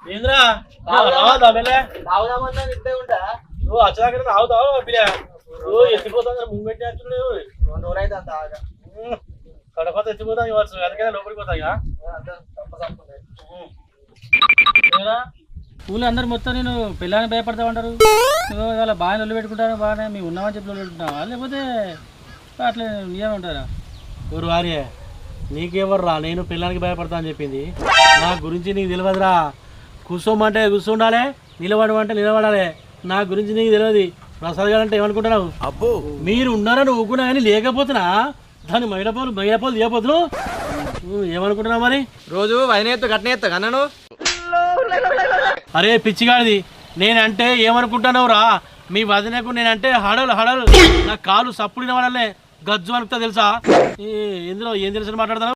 ఏంద్రా తాగుదామన్నా ఇంతే ఉంటా నువ్వు వచ్చాక తాగుతావు పిల్ల నువ్వు ఎత్తిపోతా ముంగెట్టి అంటున్నావు 2 రోజులు అయితే అంత ఆగా కడపత ఎత్తిపోతా ఇవ్వచ్చు అందుకనే లోపలికి పోతాయిగా ఊళ్ళో అందరు మొత్తం నేను పిల్లని భయపడతావు అంటారు నువ్వు ఇవాళ బాగా నొల్లు పెట్టుకుంటాను బాగానే మేము ఉన్నామని చెప్పి నొల్లు పెట్టుకుంటావా లేకపోతే అట్లా నీయే ఉంటారా ఊరు వారియే నీకెవర్రా నేను పిల్లానికి భయపడతా అని చెప్పింది నా గురించి నీకు తెలియదురా కూర్చోమంటే కూర్చుండాలి నిలబడమంటే నిలబడాలి నా గురించి నీకు తెలియదు ప్రసాద్ గారు అంటే ఏమనుకుంటున్నావు అబ్బో మీరు ఉన్నారని ఊకున్నా కానీ లేకపోతున్నా దాన్ని మైడపాలు తీయపోతున్నావు ఏమనుకుంటున్నావు మరి రోజు వైనెత్తు గట్టినెత్తు కన్నాను అరే పిచ్చిగాడిది నేనంటే ఏమనుకుంటున్నావు రా మీ వదినకు నేనంటే హడలు నా కాలు సప్పుడిన వాళ్ళనే గజ్జు అనుకుతా తెలుసా ఇందులో ఏం తెలుసు మాట్లాడతాను